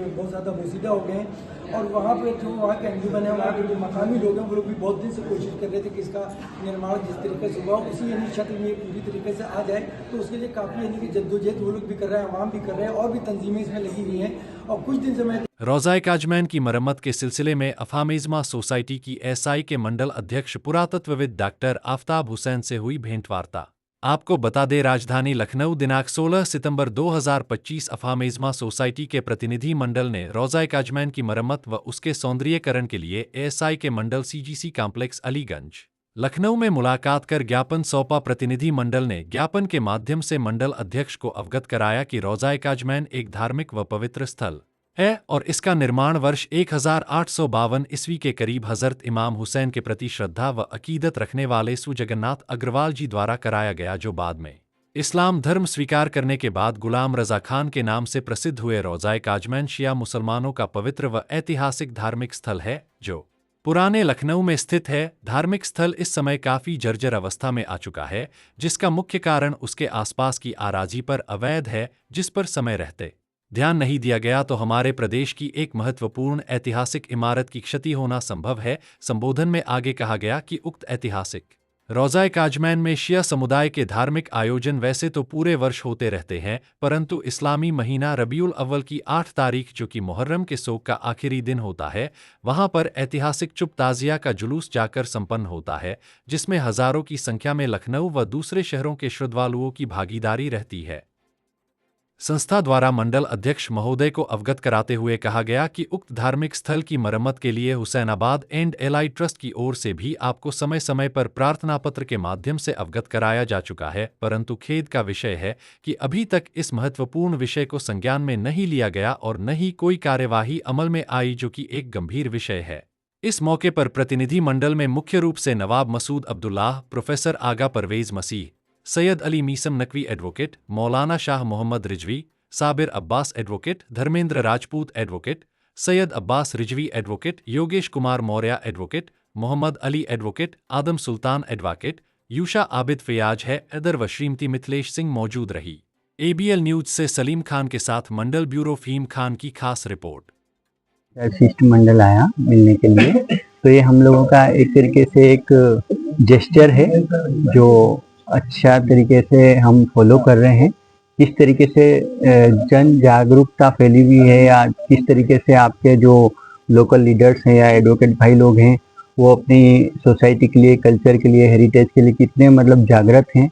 बहुत ज़्यादा बोसीदा हो गए हैं और वहाँ पे जो वहाँ के अंजुमन है, वहाँ के जो मकामी लोग हैं, वो लोग भी बहुत दिन से कोशिश कर रहे थे कि इसका निर्माण जिस तरीके से हुआ उसी शक्ल में पूरी तरीके से आ जाए। तो उसके लिए काफ़ी यानी कि जद्दोजहद वो लोग भी कर रहे हैं, आवाम भी कर रहे हैं और भी तंजीमें इसमें लगी हुई हैं। और कुछ दिन से मैं रोज़ा काजमैन की मरम्मत के सिलसिले में अफामेज़मा सोसाइटी की एसआई के मंडल अध्यक्ष पुरातत्वविद डॉक्टर आफताब हुसैन से हुई भेंटवार्ता। आपको बता दें, राजधानी लखनऊ दिनांक 16 सितंबर 2025 अफामेज़मा सोसाइटी के प्रतिनिधि मंडल ने रोज़ा काजमैन की मरम्मत व उसके सौंदर्यीकरण के लिए एएसआई के मंडल सीजीसी कॉम्प्लेक्स अलीगंज लखनऊ में मुलाकात कर ज्ञापन सौंपा। प्रतिनिधि मंडल ने ज्ञापन के माध्यम से मंडल अध्यक्ष को अवगत कराया कि रोज़ा काजमैन एक धार्मिक व पवित्र स्थल है और इसका निर्माण वर्ष 1852 ईस्वी के करीब हजरत इमाम हुसैन के प्रति श्रद्धा व अकीदत रखने वाले सुजगन्नाथ अग्रवाल जी द्वारा कराया गया, जो बाद में इस्लाम धर्म स्वीकार करने के बाद गुलाम रजा खान के नाम से प्रसिद्ध हुए। रोज़ा काजमैन शिया मुसलमानों का पवित्र व ऐतिहासिक धार्मिक स्थल है जो पुराने लखनऊ में स्थित है। धार्मिक स्थल इस समय काफ़ी जर्जर अवस्था में आ चुका है, जिसका मुख्य कारण उसके आसपास की आराजी पर अवैध है, जिस पर समय रहते ध्यान नहीं दिया गया तो हमारे प्रदेश की एक महत्वपूर्ण ऐतिहासिक इमारत की क्षति होना संभव है। संबोधन में आगे कहा गया कि उक्त ऐतिहासिक रोज़ा काजमैन में शिया समुदाय के धार्मिक आयोजन वैसे तो पूरे वर्ष होते रहते हैं, परंतु इस्लामी महीना रबीउल अव्वल की 8 तारीख, जो कि मुहर्रम के सोग का आखिरी दिन होता है, वहां पर ऐतिहासिक चुप ताजिया का जुलूस जाकर संपन्न होता है, जिसमें हजारों की संख्या में लखनऊ व दूसरे शहरों के श्रद्धालुओं की भागीदारी रहती है। संस्था द्वारा मंडल अध्यक्ष महोदय को अवगत कराते हुए कहा गया कि उक्त धार्मिक स्थल की मरम्मत के लिए हुसैनाबाद एंड एलाई ट्रस्ट की ओर से भी आपको समय समय पर प्रार्थना पत्र के माध्यम से अवगत कराया जा चुका है, परंतु खेद का विषय है कि अभी तक इस महत्वपूर्ण विषय को संज्ञान में नहीं लिया गया और न ही कोई कार्यवाही अमल में आई, जो कि एक गंभीर विषय है। इस मौके पर प्रतिनिधि मंडल में मुख्य रूप से Nawab Masood Abdullah, professor Agha Parvez Masih, Syed Ali Meesam Naqvi advocate, Maulana Shah Mohammad Rizvi, Sabir Abbas advocate, Dharmendra Rajput advocate, Syed Abbas Rizvi advocate, Yogesh Kumar Maurya advocate, Mohammad Ali advocate, Adam Sultan advocate, Yusha Abid Fayaz है एदर व श्रीमती मिथिलेश सिंह मौजूद रही। ABL न्यूज से सलीम खान के साथ मंडल ब्यूरो फहीम खान की खास रिपोर्ट। शिष्ट मंडल आया मिलने के लिए, तो ये हम लोगों का एक तरीके से एक जेस्चर है जो अच्छा तरीके से हम फॉलो कर रहे हैं। किस तरीके से जन जागरूकता फैली हुई है या किस तरीके से आपके जो लोकल लीडर्स हैं या एडवोकेट भाई लोग हैं वो अपनी सोसाइटी के लिए, कल्चर के लिए, हेरिटेज के लिए कितने मतलब जागृत हैं,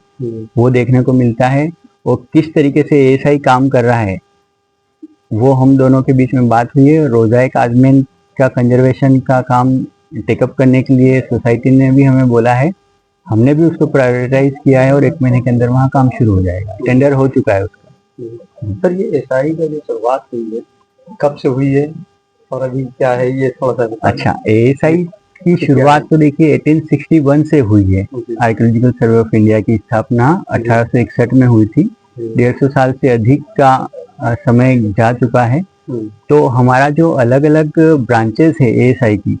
वो देखने को मिलता है। और किस तरीके से एएसआई काम कर रहा है वो हम दोनों के बीच में बात हुई है। रोज़ा काजमैन का कंजर्वेशन का काम टेकअप करने के लिए सोसाइटी ने भी हमें बोला है, हमने भी उसको प्रायोरिटाइज किया है और 1 महीने के अंदर वहाँ काम शुरू हो जाएगा। टेंडर हो चुका है उसका। सर, ये एसआई का जो शुरुआत हुई है कब से हुई है और अभी क्या है, ये थोड़ा सा बताइए। अच्छा, एएसआई की शुरुआत तो देखिए 1861 से हुई है। आर्कियोलॉजिकल सर्वे ऑफ इंडिया की स्थापना 1861 में हुई थी। 150 साल से अधिक का समय जा चुका है। तो हमारा जो अलग अलग ब्रांचेस है एएसआई की,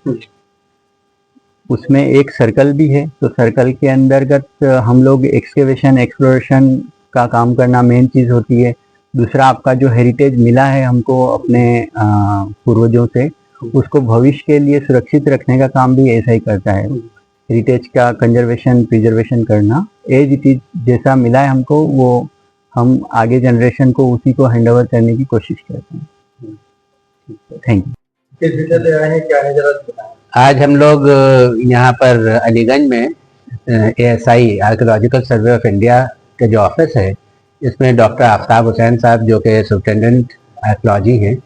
उसमें एक सर्कल भी है। तो सर्कल के अंतर्गत हम लोग एक्सकेवेशन, एक्सप्लोरेशन का काम करना मेन चीज़ होती है। दूसरा, आपका जो हेरिटेज मिला है हमको अपने पूर्वजों से, उसको भविष्य के लिए सुरक्षित रखने का काम भी एएसआई करता है। हेरिटेज का कंजर्वेशन, प्रिजर्वेशन करना, एज इट इज जैसा मिला है हमको, वो हम आगे जनरेशन को उसी को हैंड ओवर करने की कोशिश करते हैं। Thank you. किस विषय से आए हैं, क्या है, जरा बताएं। आज हम लोग यहाँ पर अलीगंज में ASI archaeological survey of India के जो ऑफिस है, इसमें डॉक्टर आफताब हुसैन साहब जो कि सुप्रिटेंडेंट आर्कियोलॉजी हैं,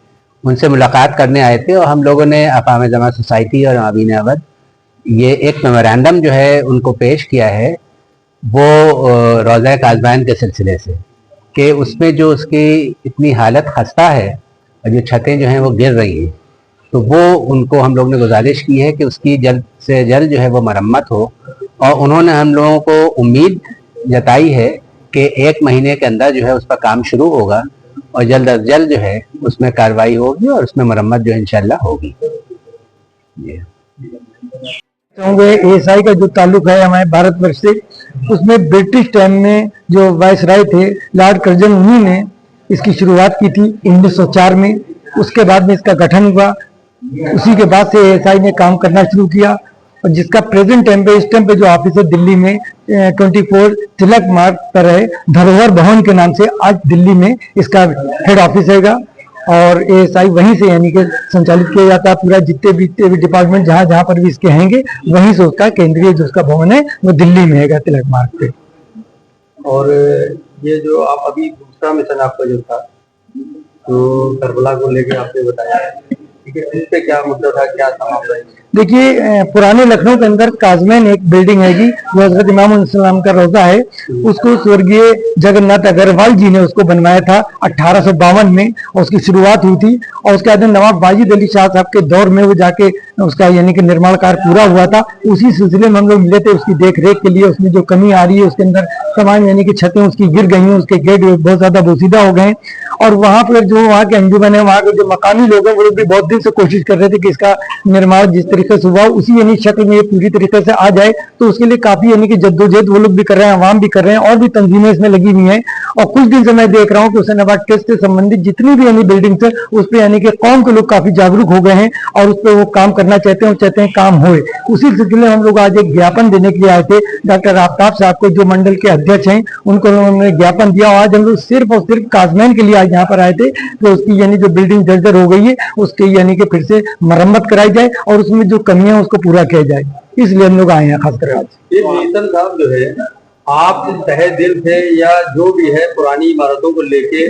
उनसे मुलाकात करने आए थे। और हम लोगों ने अफामेज़मा सोसाइटी और आबीन अवध ये एक मेमोरेंडम जो है उनको पेश किया है, वो रोज़ा काजमैन के सिलसिले से, कि उसमें जो उसकी इतनी हालत खस्ता है और जो छतें जो हैं वो गिर रही हैं, तो वो उनको हम लोग ने गुजारिश की है कि उसकी जल्द से जल्द जो है वो मरम्मत हो। और उन्होंने हम लोगों को उम्मीद जताई है कि 1 महीने के अंदर जो है उसका काम शुरू होगा और जल्द अज जल्द जो है उसमें कार्रवाई होगी और उसमें मरम्मत जो है इंशाल्लाह होगी। एएसआई का जो ताल्लुक है हमारे भारतवर्ष से, उसमें ब्रिटिश टाइम में जो वाइसराय थे लॉर्ड कर्जन, उन्हीं ने इसकी शुरुआत की थी 1904 में। उसके बाद में इसका गठन हुआ। उसी के बाद से एएसआई ने काम करना शुरू किया और जिसका प्रेजेंट टाइम पे इस टाइम पे जो ऑफिस है दिल्ली में 24 तिलक मार्ग पर है, धरोहर भवन के नाम से आज दिल्ली में इसका हेड ऑफिस हैगा और एएसआई वहीं से यानी कि संचालित किया जाता है। पूरा जितने भी डिपार्टमेंट जहाँ जहाँ पर भी इसके हैंगे वहीं से उसका केंद्रीय जो उसका भवन है वो दिल्ली में हैगा तिलक मार्ग पे। और ये जो आप अभी दूसरा मिशन आपका जो था तो करबला को लेके आपने बताया, ठीक है, उस पे क्या मुद्दा था, क्या था मामला? देखिए पुराने लखनऊ के अंदर काजमैन एक बिल्डिंग हैगी जो हजरत इमाम सलाम का रोजा है, उसको स्वर्गीय जगन्नाथ अग्रवाल जी ने उसको बनवाया था 1852 में और उसकी शुरुआत हुई थी और उसके बाद नवाब वाजिद अली शाह साहब के दौर में वो जाके उसका यानी कि निर्माण कार्य पूरा हुआ था। उसी सिलसिले में हम लोग मिले थे उसकी देख रेख के लिए। उसमें जो कमी आ रही है उसके अंदर तमाम यानी कि छतें उसकी गिर गई हैं, उसके गेट बहुत ज्यादा बोसीदा हो गए और वहां पर जो वहाँ के अंजुमन है, वहाँ के जो मकामी लोग हैं वो लोग भी बहुत दिन से कोशिश कर रहे थे कि इसका निर्माण जिस तरीके से हुआ उसी यानी शक्ल में ये पूरी तरीके से आ जाए। तो उसके लिए काफी यानी कि जद्दोजहद वो लोग भी कर रहे हैं, आवाम भी कर रहे हैं और भी तंजीमें इसमें लगी हुई हैं। और कुछ दिन से मैं देख रहा हूँ कि हुसैनाबाद टेस्ट से संबंधित जितनी भी यानी बिल्डिंग्स है उस पर यानी कि कौम के लोग काफी जागरूक हो गए हैं और उस पर वो काम करना चाहते हैं और चाहते हैं काम होए। उसी सिलसिले में हम लोग आज एक ज्ञापन देने के लिए आए थे डॉक्टर आफ्ताब साहब को, जो मंडल के अध्यक्ष हैं, उनको उन्होंने ज्ञापन दिया। आज हम लोग सिर्फ और सिर्फ काजमैन के लिए आज यहाँ पर आए थे कि उसकी यानी जो बिल्डिंग जर्जर हो गई है उसकी यानी कि फिर से मरम्मत कराई जाए और उसमें जो कमियां उसको पूरा किया जाए, इसलिए हम लोग आए हैं खासकर आज। ये मिशन साहब जो है आप तहे दिल से या जो भी है पुरानी इमारतों को लेके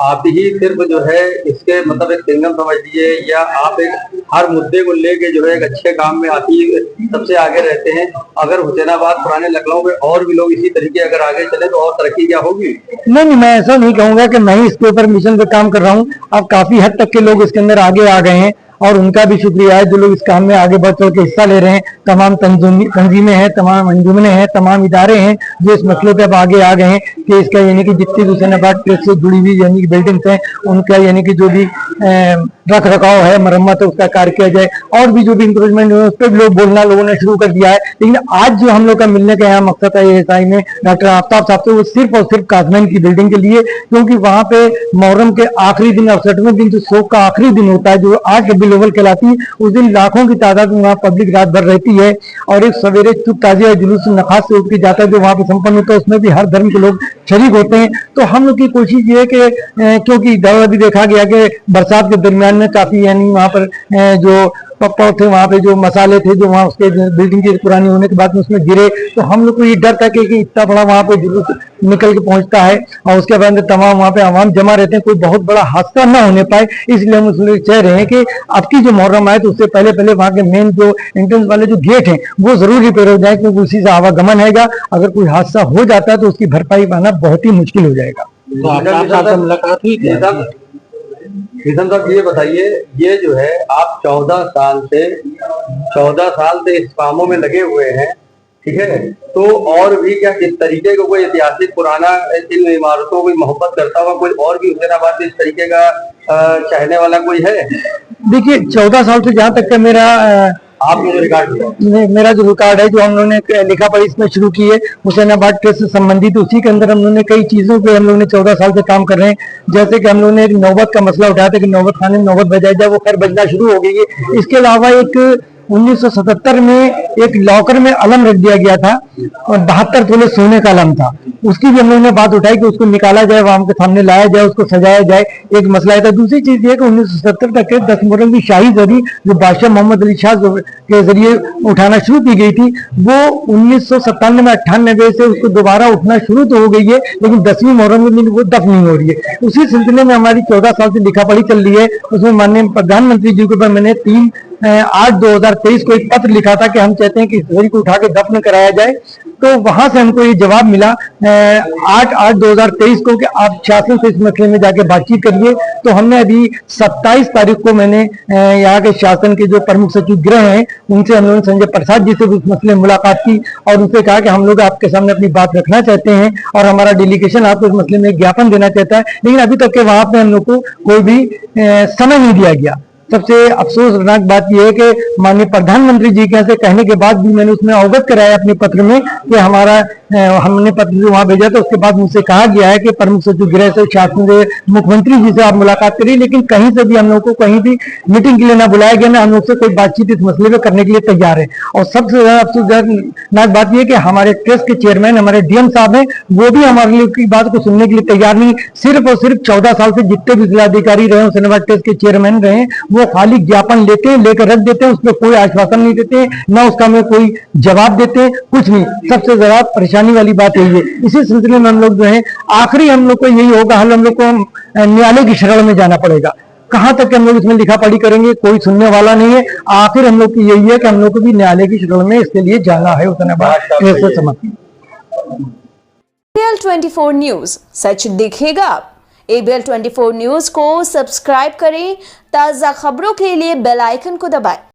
आप ही सिर्फ जो है इसके मतलब एक सिंगम समझ लीजिए या आप एक हर मुद्दे को लेके जो है एक अच्छे काम में आप ही सबसे आगे रहते हैं? अगर हुसैनाबाद पुराने लखनऊ में और भी लोग इसी तरीके अगर आगे चले तो और तरक्की क्या होगी? नहीं, मैं ऐसा नहीं कहूंगा कि मैं ही इसके ऊपर मिशन पे काम कर रहा हूँ। अब काफी हद तक के लोग इसके अंदर आगे आ गए हैं और उनका भी शुक्रिया है जो लोग इस काम में आगे बढ़ चढ़ के हिस्सा ले रहे हैं। तमाम तंजीमें हैं, तमाम अंजुमने हैं, तमाम इदारे हैं जो इस मसले पे अब आगे आ गए हैं कि इसका यानी कि जितनी भी हुसैनाबाद प्रेस से जुड़ी हुई यानी कि बिल्डिंग्स हैं उनका यानी कि जो भी रख रखाव है, मरम्मत है, उसका कार्य किया जाए। और भी जो भी इंप्रूवमेंट है उस पर भी लोग बोलना लोगों ने शुरू कर दिया है। लेकिन आज जो हम लोग का मिलने का यहाँ मकसद है एएसआई में डॉक्टर आफ्ताब साहब से, वो सिर्फ और सिर्फ काजमैन की बिल्डिंग के लिए, क्योंकि वहां पे मुहर्रम के आखिरी दिन 68वें दिन जो शोक का आखिरी दिन होता है जो 8 रबीउल अव्वल कहलाती है, उस दिन लाखों की तादाद में वहाँ पब्लिक रात भर रहती है और एक सवेरे चुप ताजिया जुलूस नखास से उठ के जाता है जो वहाँ पे संपन्न होता है, उसमें भी हर धर्म के लोग शरीक होते हैं। तो हम लोग की कोशिश ये है कि क्योंकि अभी देखा गया कि बरसात के दरमियान में काफी यानी वहाँ पर जो पप्पा थे, वहाँ पे जो मसाले थे जो वहाँ उसके बिल्डिंग की पुरानी होने के बाद में उसमें गिरे, तो हम लोग को ये डर था कि इतना बड़ा वहाँ पे जुलूस निकल के पहुंचता है और उसके बाद तमाम वहाँ पे आवाम जमा रहते हैं, कोई बहुत बड़ा हादसा ना होने पाए। इसलिए हम उसमें चाह रहे हैं कि अब की जो मुहर्रम आए तो उससे पहले पहले वहाँ के मेन जो एंट्रेंस वाले जो गेट हैं वो जरूर रिपेयर हो जाए, क्योंकि उसी से आवागमन हैगा। अगर कोई हादसा हो जाता है तो उसकी भरपाई पाना बहुत ही मुश्किल हो जाएगा। मुलाकात हुई किशन साहब, ये बताइए, ये जो है आप 14 साल से इस कामों में लगे हुए हैं, ठीक है, तो और भी क्या इस तरीके का कोई ऐतिहासिक पुराना इन इमारतों की मोहब्बत करता हुआ कोई और भी हुसैनाबाद में इस तरीके का चाहने वाला कोई है? देखिए 14 साल से जहाँ तक का मेरा जो रिकॉर्ड है जो हम लोगों ने लिखा पढ़ी इसमें शुरू की है हुसैनाबाद ट्रस्ट से संबंधित, उसी के अंदर हम लोगों ने कई चीजों पे हम लोग ने 14 साल से काम कर रहे हैं। जैसे कि हम लोगों ने नौबत का मसला उठाया था कि नौबत खाने में नौबत बजाई जाए, वो खैर बजना शुरू हो गई है। इसके अलावा एक 1977 में एक लॉकर में अलम रख दिया गया था और 72 तोले सोने का अलम था, उसकी भी हम लोगों ने बात उठाई कि उसको निकाला जाए, वहां के सामने लाया जाए, उसको सजाया जाए, एक मसला था। दूसरी चीज ये कि 1970 तक के 10 मुहर्रम की शाही जरी जो बादशाह मोहम्मद अली शाह के जरिए उठाना शुरू की गई थी, वो 1997-98 से उसको दोबारा उठना शुरू तो हो गई है, लेकिन 10वीं मुहर्रम के दिन वो दफन नहीं हो रही है। उसी सिलसिले में हमारी 14 साल से लिखा पढ़ी चल रही है। उसमें माननीय प्रधानमंत्री जी के ऊपर मैंने 3/8/2023 को एक पत्र लिखा था कि हम चाहते हैं कि इस जरी को उठा के दफन कराया जाए। तो वहां से हमको ये जवाब मिला 8/8/2023 को कि आप शासन से इस मसले में जाके बातचीत करिए। तो हमने अभी 27 तारीख को मैंने यहाँ के शासन के जो प्रमुख सचिव गृह हैं उनसे हम लोगों ने संजय प्रसाद जी से उस मसले में मुलाकात की और उनसे कहा कि हम लोग आपके सामने अपनी बात रखना चाहते हैं और हमारा डेलीगेशन आपको इस मसले में ज्ञापन देना चाहता है, लेकिन अभी तक के वहां पे हम लोग को कोई भी समय नहीं दिया गया। सबसे अफसोसनाक बात यह है कि माननीय प्रधानमंत्री जी के से कहने के बाद भी मैंने उसमें अवगत कराया अपने पत्र में कि हमने पत्र जो वहां भेजा था उसके बाद मुझसे कहा गया है कि प्रमुख सचिव गृह से शासन से मुख्यमंत्री जी से आप मुलाकात करिए, लेकिन कहीं से भी हम लोग को कहीं भी मीटिंग के लिए ना बुलाया गया, ना हम लोग से कोई बातचीत इस मसले में करने के लिए तैयार है। और सबसे ज्यादा अफसोसनाक बात यह कि हमारे ट्रस्ट के चेयरमैन हमारे डीएम साहब हैं, वो भी हमारे लिए की बात को सुनने के लिए तैयार नहीं। सिर्फ और सिर्फ 14 साल से जितने भी जिलाधिकारी रहे होशंगाबाद ट्रस्ट के चेयरमैन रहे, वो खाली ज्ञापन लेकर रख देते हैं, उस पर कोई आश्वासन नहीं देते, ना उसका में कोई जवाब देते, कुछ नहीं। सबसे ज्यादा परेशानी वाली बात यही है। इसी सिलसिले में हम लोग जो है आखिरी हम लोग को यही होगा, हम लोग को न्यायालय की शरण में जाना पड़ेगा। कहां तक हम लोग इसमें लिखा पढ़ी करेंगे, कोई सुनने वाला नहीं है। आखिर हम लोग की यही है कि हम लोग को भी न्यायालय की शरण में इसके लिए जाना है। ABL 24 न्यूज, सच दिखेगा। ABL 24 न्यूज को सब्सक्राइब करें, ताजा खबरों के लिए बेल आइकन को दबाएं।